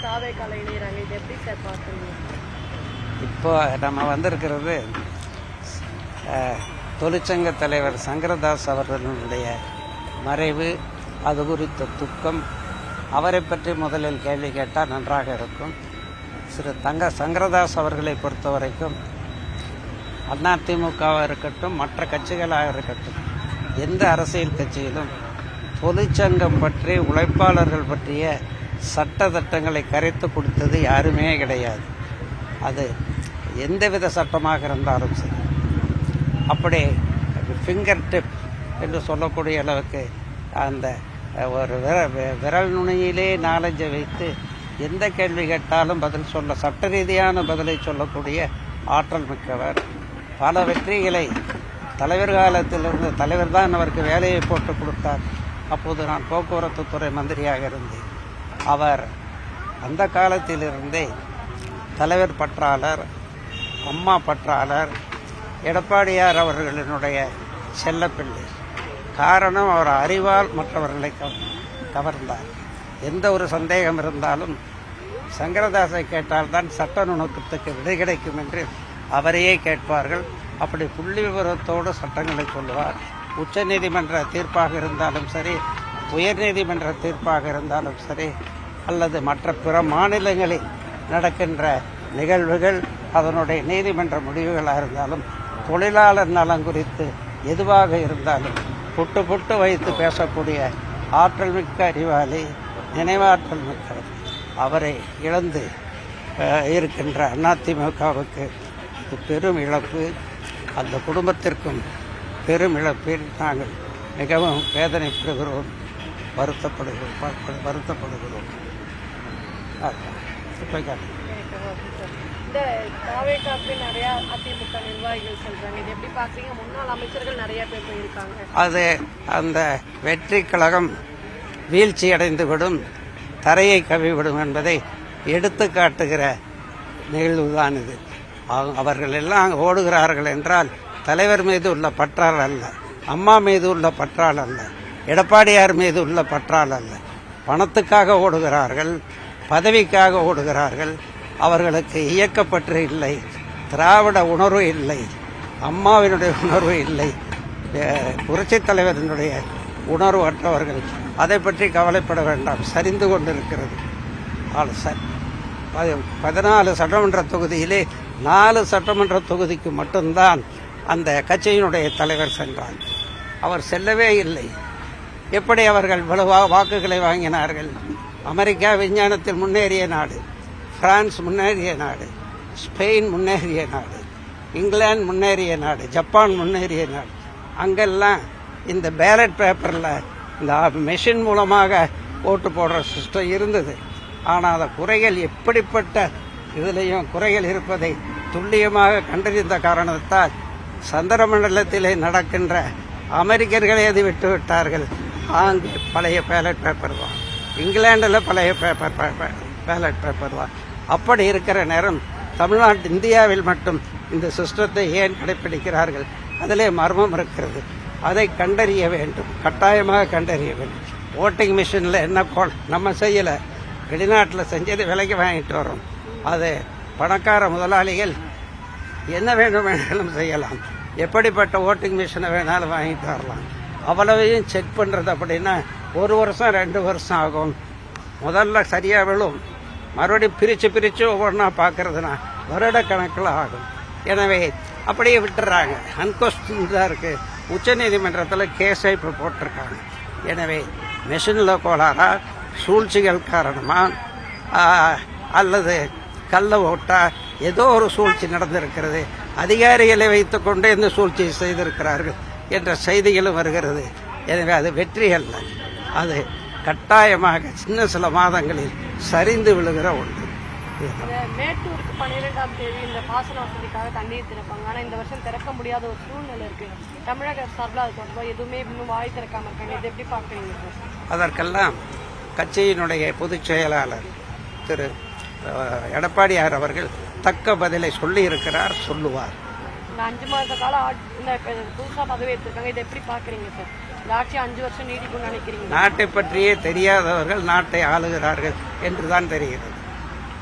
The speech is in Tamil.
தாவேக்கால இணையறாங்க. இது எப்படி சார் பார்க்குறீங்க? இப்போ நம்ம வந்திருக்கிறது தொழிற்சங்க தலைவர் சங்கரதாஸ் அவர்களுடைய மறைவு, அது குறித்த துக்கம். அவரை பற்றி முதலில் கேள்வி கேட்டால் நன்றாக இருக்கும். சங்கரதாஸ் அவர்களை பொறுத்த வரைக்கும் அதிமுகவாக இருக்கட்டும், மற்ற கட்சிகளாக இருக்கட்டும், எந்த அரசியல் கட்சியிலும் தொழிற்சங்கம் பற்றி, உழைப்பாளர்கள் பற்றிய சட்ட திட்டங்களை கரைத்து கொடுத்தது யாருமே கிடையாது. அது எந்தவித சட்டமாக இருந்தாலும் சரி. அப்படி ஃபிங்கர் டிப் என்று சொல்லக்கூடிய அளவுக்கு அந்த ஒரு விரல் நுனியிலே நாலேஜை வைத்து எந்த கேள்வி கேட்டாலும் பதில் சொல்ல, சட்ட ரீதியான பதிலை சொல்லக்கூடிய ஆற்றல் மிக்கவர். பல வெற்றிகளை தலைவர் காலத்திலிருந்து, தலைவர் தான் அவருக்கு வேலையை போட்டு கொடுத்தார். அப்போது நான் போக்குவரத்து துறை மந்திரியாக இருந்தேன். அவர் அந்த காலத்திலிருந்தே தலைவர் பற்றாளர், அம்மா பற்றாளர், எடப்பாடியார் அவர்களினுடைய செல்லப்பிள்ளை. காரணம், அவர் அறிவால் மற்றவர்களை கவர்ந்தார். எந்த ஒரு சந்தேகம் இருந்தாலும் சங்கரதாஸை கேட்டால்தான் சட்ட நுணுக்கத்துக்கு விடை கிடைக்கும் என்று அவரையே கேட்பார்கள். அப்படி புள்ளி விவரத்தோடு சட்டங்களை சொல்லுவார். உச்ச நீதிமன்ற தீர்ப்பாக இருந்தாலும் சரி, உயர்நீதிமன்ற தீர்ப்பாக இருந்தாலும் சரி, அல்லது மற்ற பிற மாநிலங்களில் நடக்கின்ற நிகழ்வுகள், அதனுடைய நீதிமன்ற முடிவுகளாக இருந்தாலும், தொழிலாளர் நலம் குறித்து எதுவாக இருந்தாலும் புட்டு புட்டு வைத்து பேசக்கூடிய ஆற்றல் மிக்க அறிவாளி, நினைவாற்றல் மிக்கவர். அவரை இழந்து இருக்கின்ற அதிமுகவுக்கு பெரும் இழப்பு, அந்த குடும்பத்திற்கும் பெரும் இழப்பில் நாங்கள் மிகவும் வேதனைப்படுகிறோம், வருத்தப்படுகிறோம். இந்த தாவேக்காவுக்கு நிறைய அதிமுக நிர்வாகிகள் சொல்றாங்க. இது எப்படி பாக்குறீங்க? முன்னாள் அமைச்சர்கள் நிறைய பேர் போயிருக்காங்க. அது அந்த வெற்றி கழகம் வீழ்ச்சி அடைந்துவிடும், தரையை கவிவிடும் என்பதை எடுத்து காட்டுகிற நிகழ்வுதான் இது. அவர்கள் எல்லாம் ஓடுகிறார்கள் என்றால் தலைவர் மீது உள்ள பற்றால் அல்ல, அம்மா மீது உள்ள பற்றால் அல்ல, எடப்பாடியார் மீது உள்ள பற்றால் அல்ல. பணத்துக்காக ஓடுகிறார்கள், பதவிக்காக ஓடுகிறார்கள். அவர்களுக்கு இயக்கப்பற்று இல்லை, திராவிட உணர்வு இல்லை, அம்மாவினுடைய உணர்வு இல்லை, புரட்சித் தலைவரினுடைய உணர்வு அற்றவர்கள். அதை பற்றி கவலைப்பட வேண்டாம், சரிந்து கொண்டிருக்கிறது. 14 சட்டமன்ற தொகுதியிலே 4 சட்டமன்ற தொகுதிக்கு மட்டும்தான் அந்த கட்சியினுடைய தலைவர் சென்றார். அவர் செல்லவே இல்லை. எப்படி அவர்கள் வாக்குகளை வாங்கினார்கள்? அமெரிக்கா விஞ்ஞானத்தில் முன்னேறிய நாடு, பிரான்ஸ் முன்னேறிய நாடு, ஸ்பெயின் முன்னேறிய நாடு, இங்கிலாந்து முன்னேறிய நாடு, ஜப்பான் முன்னேறிய நாடு. அங்கெல்லாம் இந்த பேலட் பேப்பரில் இந்த மெஷின் மூலமாக ஓட்டு போடுற சிஸ்டம் இருந்தது. ஆனால் அந்த குறைகள், எப்படிப்பட்ட இதிலையும் குறைகள் இருப்பதை துல்லியமாக கண்டறிந்த காரணத்தால் சந்திரமண்டலத்திலே நடக்கின்ற அமெரிக்கர்களே அது விட்டுவிட்டார்கள். அங்கே பழைய பேலட் பேப்பர் தான், இங்கிலாண்டில் பழைய பேலட் பேப்பர் தான். அப்படி இருக்கிற நேரம் தமிழ்நாட்டு, இந்தியாவில் மட்டும் இந்த சிஸ்டத்தை ஏன் கடைப்பிடிக்கிறார்கள்? அதிலே மர்மம் இருக்கிறது. அதை கண்டறிய வேண்டும், கட்டாயமாக கண்டறிய வேண்டும். ஓட்டிங் மிஷினில் என்ன நம்ம செய்யலை, வெளிநாட்டில் செஞ்சது விலைக்கு வாங்கிட்டு வரோம். அது பணக்கார முதலாளிகள் என்ன வேண்டுமானாலும் செய்யலாம், எப்படிப்பட்ட ஓட்டிங் மிஷினை வேணாலும் வாங்கிட்டு வரலாம். அவ்வளவையும் செக் பண்ணுறது அப்படின்னா 1 வருஷம் 2 வருஷம் ஆகும். முதல்ல சரியாக விழும், மறுபடியும் பிரித்து ஒவ்வொன்றா பார்க்கறதுனா வருடக்கணக்கில் ஆகும். எனவே அப்படியே விட்டுறாங்க. அன்கொஸ்டின் தான் இருக்குது. உச்சநீதிமன்றத்தில் கேஸை இப்போ போட்டிருக்காங்க. எனவே மெஷினில் கோளாறா, சூழ்ச்சிகள் காரணமா, அல்லது கள்ள ஓட்டா, ஏதோ ஒரு சூழ்ச்சி நடந்திருக்கிறது, அதிகாரிகளை வைத்துக்கொண்டு இந்த சூழ்ச்சியை செய்திருக்கிறார்கள் என்ற செய்திகளும் வருகிறது. எனவே அது வெற்றி அல்ல, அது கட்டாயமாக சில மாதங்களில் சரிந்து விழுகிற ஒன்று. மேட்டூருக்கு 12ஆம் தேதி இந்த பாசன வசதிக்காக தண்ணீர் திறப்பாங்க. ஆனால் இந்த வருஷம் திறக்க முடியாத ஒரு சூழ்நிலை இருக்கு. தமிழக சார்பில் அது தொடர்பாக எதுவுமே இன்னும் வாய் திறக்காம இருக்காங்க. இது எப்படி பார்க்குறீங்க சார்? அதற்கெல்லாம் கட்சியினுடைய பொதுச் செயலாளர் திரு எடப்பாடியார் அவர்கள் தக்க பதிலை சொல்லி இருக்கிறார், சொல்லுவார். 5 மாத காலம் புதுசா பதவி எடுத்திருக்காங்க. இதை எப்படி பாக்குறீங்க சார்? இந்த ஆட்சி 5 வருஷம் நீடிக்கும்னு நினைக்கிறீங்க? நாட்டை பற்றியே தெரியாதவர்கள் நாட்டை ஆளுகிறார்கள் என்றுதான் தெரிகிறது.